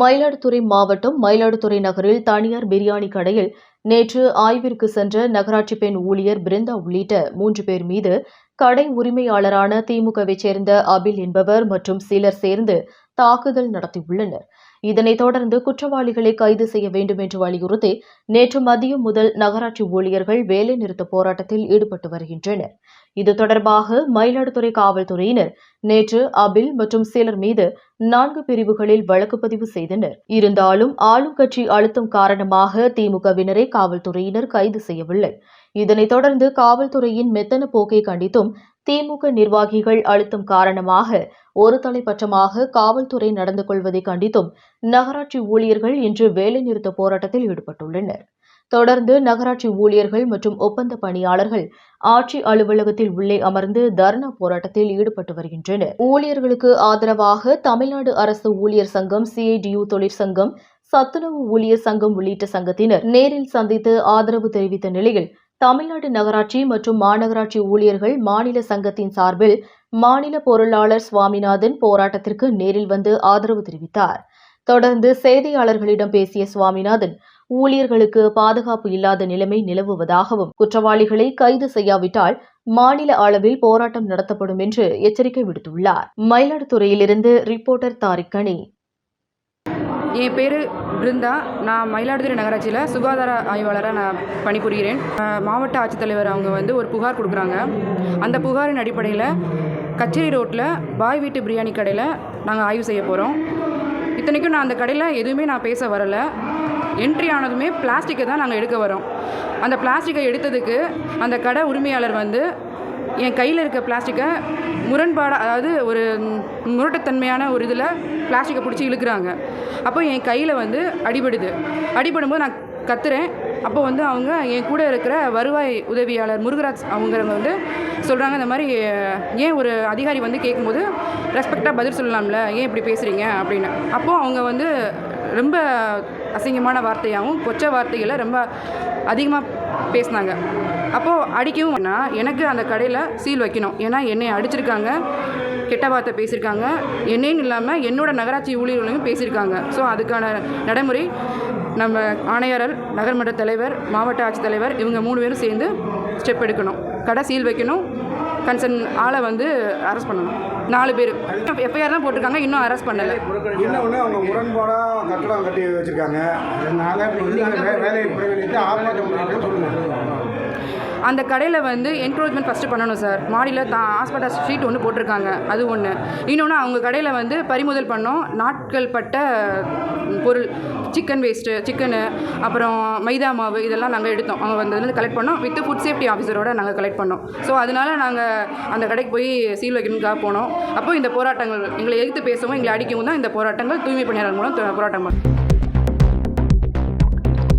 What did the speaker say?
மயிலாடுதுறை மாவட்டம் மயிலாடுதுறை நகரில் தனியார் பிரியாணி கடையில் நேற்று ஆய்விற்கு சென்ற நகராட்சி பெண் ஊழியர் பிருந்தா உள்ளிட்ட 3 பேர் மீது கடை உரிமையாளரான திமுகவைச் சேர்ந்த அபில் என்பவர் மற்றும் சிலர் சேர்ந்து தாக்குதல் நடத்தியுள்ளனர். இதனைத் தொடர்ந்து குற்றவாளிகளை கைது செய்ய வேண்டும் என்று வலியுறுத்தி நேற்று மதியம் முதல் நகராட்சி ஊழியர்கள் வேலைநிறுத்த போராட்டத்தில் ஈடுபட்டு வருகின்றனர். இது தொடர்பாக மயிலாடுதுறை காவல்துறையினர் நேற்று அபில் மற்றும் சிலர் மீது 4 பிரிவுகளில் வழக்கு பதிவு செய்தனர். இருந்தாலும் ஆளும் கட்சி அழுத்தம் காரணமாக திமுகவினரை காவல்துறையினர் கைது செய்யவில்லை. இதனைத் தொடர்ந்து காவல்துறையின் மெத்தன போக்கை கண்டித்தும் திமுக நிர்வாகிகள் அழுத்தம் காரணமாக ஒரு தலைப்பட்சமாக காவல்துறை நடந்து கொள்வதை கண்டித்தும் நகராட்சி ஊழியர்கள் இன்று வேலைநிறுத்த போராட்டத்தில் ஈடுபட்டுள்ளனர். தொடர்ந்து நகராட்சி ஊழியர்கள் மற்றும் ஒப்பந்த பணியாளர்கள் ஆட்சி அலுவலகத்தில் உள்ளே அமர்ந்து தர்ணா போராட்டத்தில் ஈடுபட்டு வருகின்றனர். ஊழியர்களுக்கு ஆதரவாக தமிழ்நாடு அரசு ஊழியர் சங்கம், CITU தொழிற்சங்கம், சத்துணவு ஊழியர் சங்கம் உள்ளிட்ட சங்கத்தினர் நேரில் சந்தித்து ஆதரவு தெரிவித்த நிலையில் தமிழ்நாடு நகராட்சி மற்றும் மாநகராட்சி ஊழியர்கள் மாநில சங்கத்தின் சார்பில் மாநில பொருளாளர் சுவாமிநாதன் போராட்டத்திற்கு நேரில் வந்து ஆதரவு தெரிவித்தார். தொடர்ந்து செய்தியாளர்களிடம் பேசிய சுவாமிநாதன், ஊழியர்களுக்கு பாதுகாப்பு இல்லாத நிலைமை நிலவுவதாகவும் குற்றவாளிகளை கைது செய்யாவிட்டால் மாநில அளவில் போராட்டம் நடத்தப்படும் என்று எச்சரிக்கை விடுத்துள்ளார். மயிலாடுதுறையிலிருந்து ரிப்போர்ட்டர் தாரிக்கணி. என் பேர் பிருந்தா. நான் மயிலாடுதுறை நகராட்சியில் சுகாதார ஆய்வாளராக நான் பணிபுரிகிறேன். மாவட்ட ஆட்சித்தலைவர் அவங்க ஒரு புகார் கொடுக்குறாங்க. அந்த புகாரின் அடிப்படையில் கச்சேரி ரோட்டில் பாய் வீட்டு பிரியாணி கடையில் நாங்கள் ஆய்வு செய்ய போகிறோம். இத்தனைக்கும் நான் அந்த கடையில் எதுவுமே நான் பேச வரலை. என்ட்ரி ஆனதுமே பிளாஸ்டிக்கை தான் நாங்கள் எடுக்க வரோம். அந்த பிளாஸ்டிக்கை எடுத்ததுக்கு அந்த கடை உரிமையாளர் என் கையில் இருக்க பிளாஸ்டிக்கை அதாவது ஒரு முரட்டுத்தன்மையான ஒரு இதில் பிளாஸ்டிக்கை பிடிச்சி இழுக்கிறாங்க. அப்போ என் கையில் அடிபடும்போது நான் கத்துறேன். அப்போ அவங்க என் கூட இருக்கிற வருவாய் உதவியாளர் முருகராஜ் அவங்கிறவங்க சொல்கிறாங்க, இந்த மாதிரி ஏன் ஒரு அதிகாரி கேட்கும்போது ரெஸ்பெக்டாக பதில் சொல்லலாம்ல, ஏன் இப்படி பேசுகிறீங்க அப்படின்னு. அப்போது அவங்க ரொம்ப அசிங்கமான வார்த்தையாகவும் கொச்ச வார்த்தைகளை ரொம்ப அதிகமாக பேசினாங்க. அப்போது அடிக்கவும் எனக்கு அந்த கடையில் சீல் வைக்கணும். ஏன்னா என்னை அடிச்சிருக்காங்க, கெட்ட வார்த்தை பேசியிருக்காங்க, என்னையும் இல்லாமல் என்னோட நகராட்சி ஊழியர்களையும் பேசியிருக்காங்க. ஸோ அதுக்கான நடைமுறை நம்ம ஆணையாளர், நகர்மன்ற தலைவர், மாவட்ட ஆட்சித்தலைவர் இவங்க 3 பேரும் சேர்ந்து ஸ்டெப் எடுக்கணும். கடை சீல் வைக்கணும், கன்சர்ன் ஆளை அரெஸ்ட் பண்ணணும். 4 பேர் எஃப்ஐஆர் தான் போட்டிருக்காங்க, இன்னும் அரெஸ்ட் பண்ணலை. இன்னொன்று அவங்க முரண்பாடாக கட்டடம் கட்டி வச்சுருக்காங்க. அந்த கடையில் என்க்ரோச்மெண்ட் ஃபஸ்ட்டு பண்ணணும் சார். மாடியில் ஹாஸ்பிட்டல் ஷீட் ஒன்று போட்டிருக்காங்க, அது ஒன்று. இன்னொன்று அவங்க கடையில் பறிமுதல் பண்ணோம் நாட்கள் பட்ட பொருள், சிக்கன் வேஸ்ட்டு, சிக்கனு, அப்புறம் மைதா மாவு, இதெல்லாம் நாங்கள் எடுத்தோம். அவங்க இதுலேருந்து கலெக்ட் பண்ணோம். வித் ஃபுட் சேஃப்டி ஆஃபீஸரோடு நாங்கள் கலெக்ட் பண்ணோம். ஸோ அதனால் நாங்கள் அந்த கடைக்கு போய் சீல் வைக்கணுக்காக போனோம். அப்போது இந்த போராட்டங்கள் எங்களை எதிர்த்து பேசவும் எங்களை அடிக்கவும் தான் இந்த போராட்டங்கள் தூய்மை பணியாளர் மூலம் போராட்டம் பண்ணோம்.